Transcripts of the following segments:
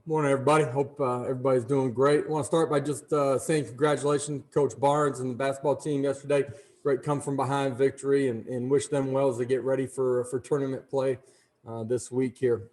Morning, everybody. Hope everybody's doing great. I want to start by just saying congratulations, Coach Barnes and the basketball team yesterday. Great come from behind victory, and wish them well as they get ready for tournament play this week here.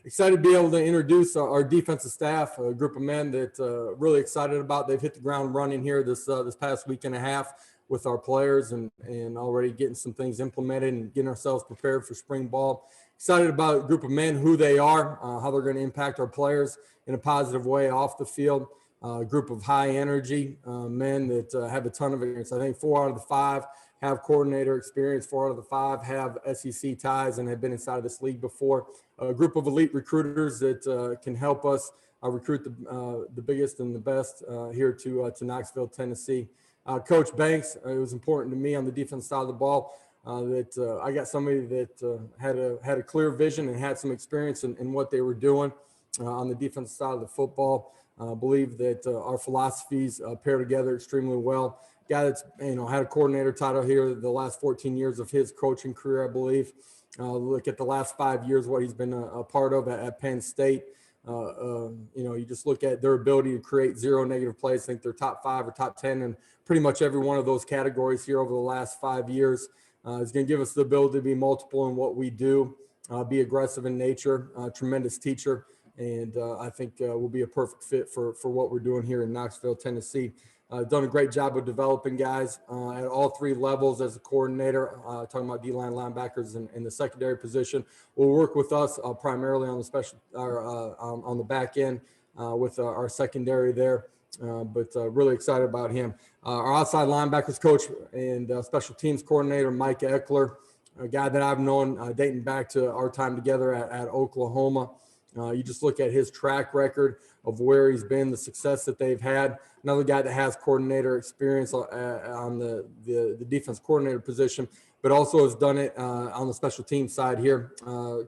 Excited to be able to introduce our defensive staff, a group of men that really excited about. They've hit the ground running here this past week and a half with our players and already getting some things implemented and getting ourselves prepared for spring ball. Excited about a group of men, who they are, how they're going to impact our players in a positive way off the field. A group of high energy men that have a ton of experience. I think 4 out of the 5 have coordinator experience. 4 out of the 5 have SEC ties and have been inside of this league before. A group of elite recruiters that can help us recruit the biggest and the best here to Knoxville, Tennessee. Coach Banks, it was important to me on the defense side of the ball that I got somebody that had a clear vision and had some experience in what they were doing on the defensive side of the football. Believe that our philosophies pair together extremely well. Guy that's had a coordinator title here the last 14 years of his coaching career, I believe. Look at the last 5 years, what he's been a part of at Penn State. You just look at their ability to create 0 negative plays. I think they're top 5 or top 10 in pretty much every one of those categories here over the last 5 years. It's going to give us the ability to be multiple in what we do, be aggressive in nature, tremendous teacher, and I think will be a perfect fit for what we're doing here in Knoxville, Tennessee. Done a great job of developing guys at all 3 levels as a coordinator, talking about D-line linebackers in the secondary position. Will work with us primarily on the special on the back end with our secondary there. But really excited about him. Our outside linebackers coach and special teams coordinator, Mike Eckler, a guy that I've known dating back to our time together at Oklahoma. You just look at his track record of where he's been, the success that they've had. Another guy that has coordinator experience on the defense coordinator position, but also has done it on the special team side here,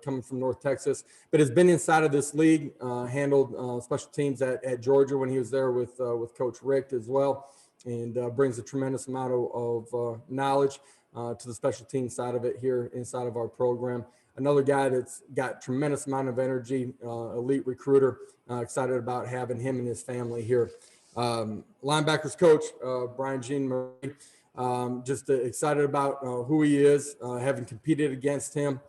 coming from North Texas, but has been inside of this league, handled special teams at Georgia when he was there with Coach Richt as well, and brings a tremendous amount of knowledge to the special team side of it here inside of our program. Another guy that's got tremendous amount of energy, elite recruiter, excited about having him and his family here. Linebackers coach, Brian Jean Marie, just excited about who he is, having competed against him,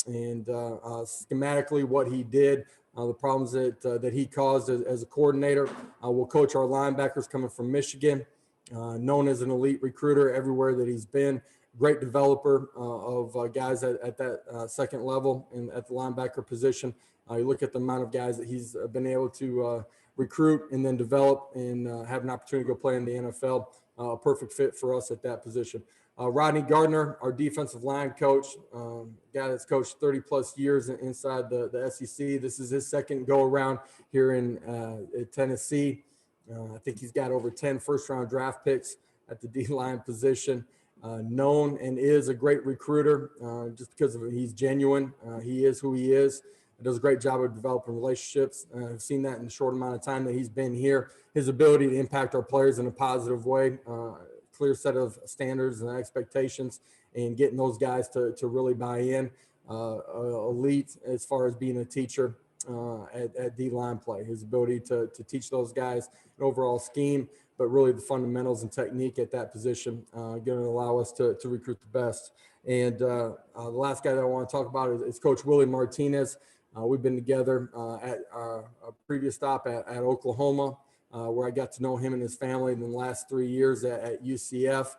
and schematically what he did, the problems that he caused as a coordinator. Will coach our linebackers coming from Michigan, known as an elite recruiter everywhere that he's been. Great developer of guys at that second level and at the linebacker position. You look at the amount of guys that he's been able to recruit and then develop and have an opportunity to go play in the NFL. A perfect fit for us at that position. Rodney Gardner, our defensive line coach, guy that's coached 30 plus years inside the SEC. This is his second go around here in Tennessee. I think he's got over 10 first-round draft picks at the D-line position. Known and is a great recruiter just because he's genuine. He is who he is. He does a great job of developing relationships. I've seen that in the short amount of time that he's been here. His ability to impact our players in a positive way, clear set of standards and expectations, and getting those guys to really buy in. Elite as far as being a teacher at D-line play. His ability to teach those guys an overall scheme, but really the fundamentals and technique at that position going to allow us to recruit the best. And the last guy that I want to talk about is Coach Willie Martinez. We've been together at our previous stop at Oklahoma, where I got to know him and his family in the last 3 years at UCF.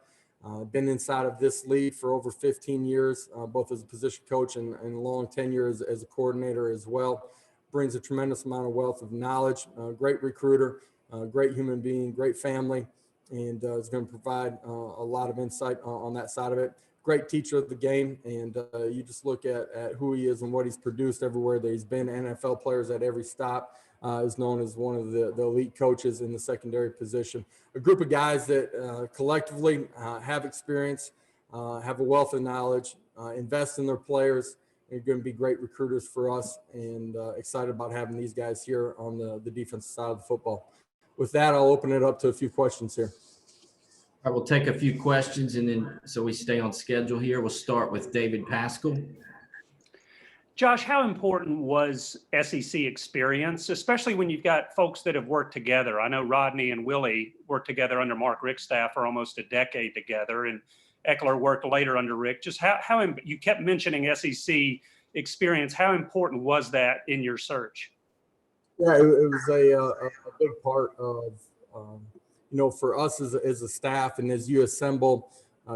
Been inside of this league for over 15 years, both as a position coach and long tenure as a coordinator as well. Brings a tremendous amount of wealth of knowledge, great recruiter, great human being, great family, and is going to provide a lot of insight on that side of it. Great teacher of the game, and you just look at who he is and what he's produced everywhere that he's been. NFL players at every stop, is known as one of the elite coaches in the secondary position. A group of guys that collectively have experience, have a wealth of knowledge, invest in their players. They're going to be great recruiters for us, and excited about having these guys here on the defensive side of the football. With that, I'll open it up to a few questions here. I will take a few questions, and then so we stay on schedule here, we'll start with David Pascal. Josh, how important was SEC experience, especially when you've got folks that have worked together? I know Rodney and Willie worked together under Mark Richt's staff for almost a decade together, and Eckler worked later under Richt. Just how you kept mentioning SEC experience. How important was that in your search? Yeah, it was a big part of, for us as a staff, and as you assemble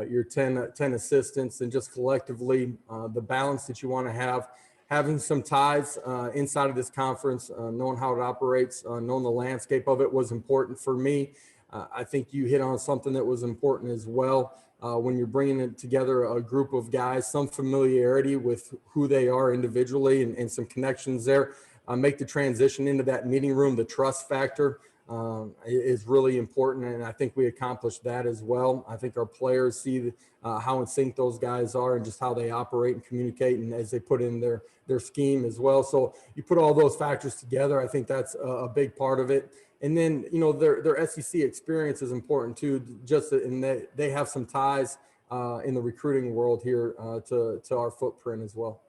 your 10 assistants and just collectively the balance that you want to have, having some ties inside of this conference, knowing how it operates, knowing the landscape of it was important for me. I think you hit on something that was important as well. When you're bringing it together, a group of guys, some familiarity with who they are individually and some connections there, make the transition into that meeting room. The trust factor is really important, and I think we accomplished that as well. I think our players see how in sync those guys are and just how they operate and communicate, and as they put in their scheme as well. So you put all those factors together, I think that's a big part of it. And then, their SEC experience is important too, just in that they have some ties in the recruiting world here to our footprint as well.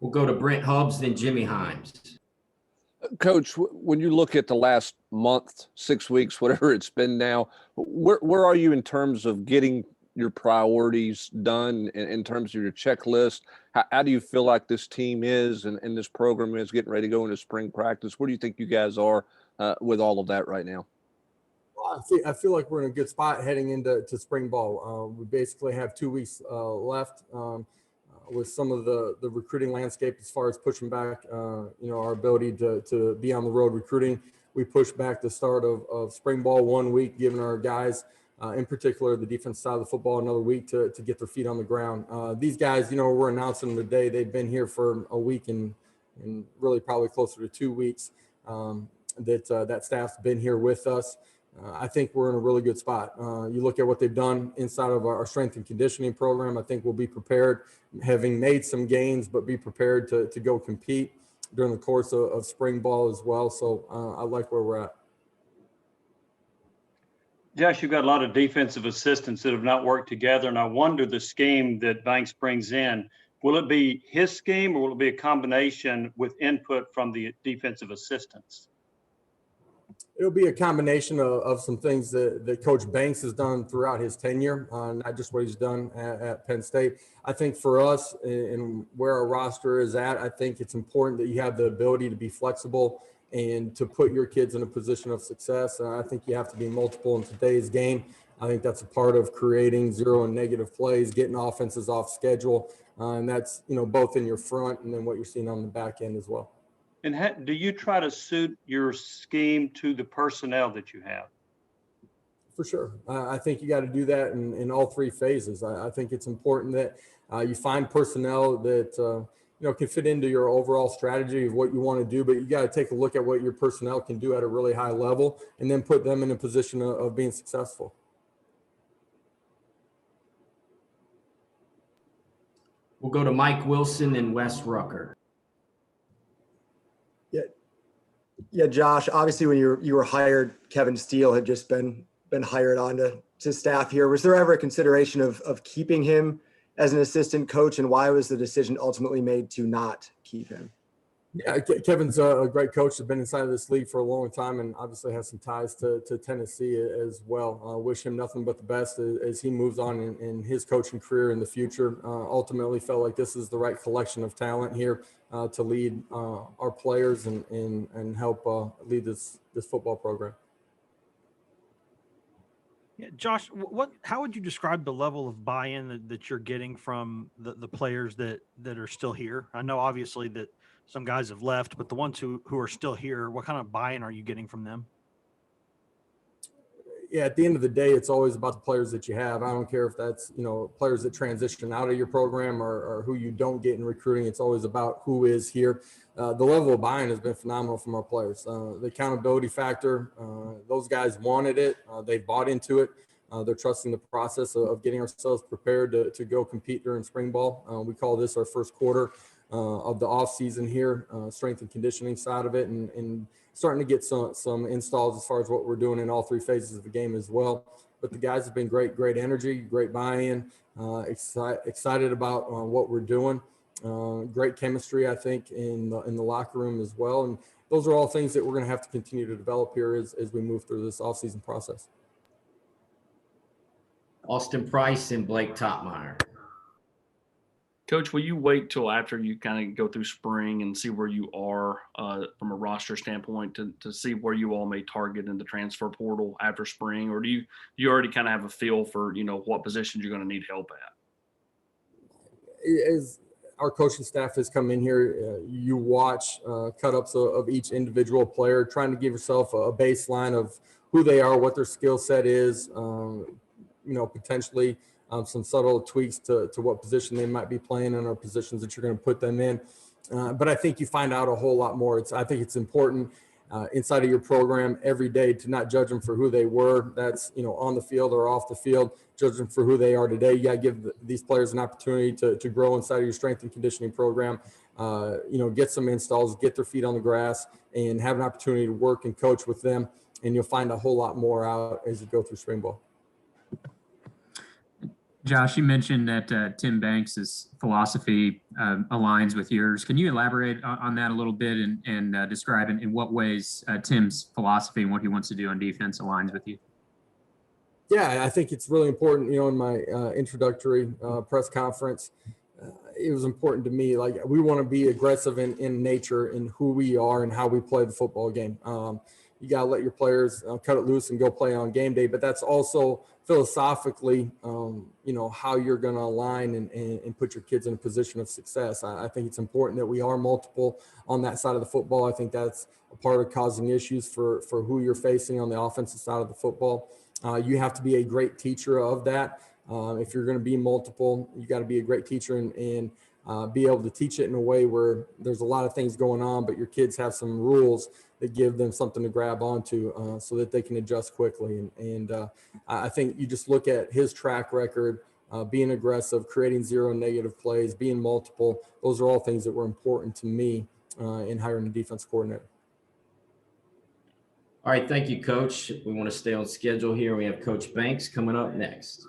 We'll go to Brent Hubbs, then Jimmy Himes. Coach, when you look at the last month, 6 weeks, whatever it's been now, where are you in terms of getting your priorities done in terms of your checklist? How do you feel like this team is and this program is getting ready to go into spring practice? Where do you think you guys are with all of that right now? Well, I feel like we're in a good spot heading into spring ball. We basically have 2 weeks left with some of the recruiting landscape as far as pushing back, our ability to be on the road recruiting. We pushed back the start of spring ball 1 week, giving our guys, in particular the defense side of the football, another week to get their feet on the ground. These guys, we're announcing them today. They've been here for a week and really probably closer to 2 weeks that staff's been here with us. I think we're in a really good spot. You look at what they've done inside of our strength and conditioning program. I think we'll be prepared, having made some gains, but be prepared to go compete during the course of spring ball as well. So I like where we're at. Josh, you've got a lot of defensive assistants that have not worked together, and I wonder the scheme that Banks brings in, will it be his scheme or will it be a combination with input from the defensive assistants? It'll be a combination of some things that Coach Banks has done throughout his tenure, not just what he's done at Penn State. I think for us and where our roster is at, I think it's important that you have the ability to be flexible and to put your kids in a position of success. I think you have to be multiple in today's game. I think that's a part of creating zero and negative plays, getting offenses off schedule, and that's both in your front and then what you're seeing on the back end as well. And do you try to suit your scheme to the personnel that you have? For sure. I think you got to do that in all three phases. I think it's important that you find personnel that, can fit into your overall strategy of what you want to do, but you got to take a look at what your personnel can do at a really high level and then put them in a position of being successful. We'll go to Mike Wilson and Wes Rucker. Yeah, Josh, obviously when you were hired, Kevin Steele had just been hired on to staff here. Was there ever a consideration of keeping him as an assistant coach, and why was the decision ultimately made to not keep him? Yeah, Kevin's a great coach. Has been inside of this league for a long time and obviously has some ties to Tennessee as well. Wish him nothing but the best as he moves on in his coaching career in the future. Ultimately felt like this is the right collection of talent here to lead our players and help lead this football program. Yeah, Josh, how would you describe the level of buy-in that you're getting from the players that are still here? I know obviously that some guys have left, but the ones who are still here, what kind of buy-in are you getting from them? Yeah, at the end of the day, it's always about the players that you have. I don't care if that's, players that transition out of your program or who you don't get in recruiting. It's always about who is here. The level of buy-in has been phenomenal from our players. The accountability factor, those guys wanted it. They bought into it. They're trusting the process of getting ourselves prepared to go compete during spring ball. We call this our first quarter of the off season here, strength and conditioning side of it, and starting to get some installs as far as what we're doing in all three phases of the game as well. but the guys have been great energy, great buy-in, excited about what we're doing. Great chemistry, I think, in the locker room as well. And those are all things that we're going to have to continue to develop here as we move through this offseason process. Austin Price and Blake Topmeyer. Coach, will you wait till after you kind of go through spring and see where you are from a roster standpoint to see where you all may target in the transfer portal after spring? Or do you already kind of have a feel for, what positions you're going to need help at? As our coaching staff has come in here, you watch cut-ups of each individual player, trying to give yourself a baseline of who they are, what their skill set is, potentially some subtle tweaks to what position they might be playing in or positions that you're going to put them in. But I think you find out a whole lot more. I think it's important inside of your program every day to not judge them for who they were. That's, on the field or off the field, judge them for who they are today. You got to give these players an opportunity to grow inside of your strength and conditioning program, get some installs, get their feet on the grass, and have an opportunity to work and coach with them. And you'll find a whole lot more out as you go through spring ball. Josh, you mentioned that Tim Banks' philosophy aligns with yours. Can you elaborate on that a little bit and describe in what ways Tim's philosophy and what he wants to do on defense aligns with you? Yeah, I think it's really important. In my introductory press conference, it was important to me. Like, we want to be aggressive in nature in who we are and how we play the football game. You got to let your players cut it loose and go play on game day, but that's also philosophically, how you're going to align and put your kids in a position of success. I think it's important that we are multiple on that side of the football. I think that's a part of causing issues for who you're facing on the offensive side of the football. You have to be a great teacher of that. If you're going to be multiple, you got to be a great teacher and be able to teach it in a way where there's a lot of things going on, but your kids have some rules that give them something to grab onto so that they can adjust quickly. And I think you just look at his track record, being aggressive, creating zero negative plays, being multiple. Those are all things that were important to me in hiring a defense coordinator. All right, thank you, Coach. We want to stay on schedule here. We have Coach Banks coming up next.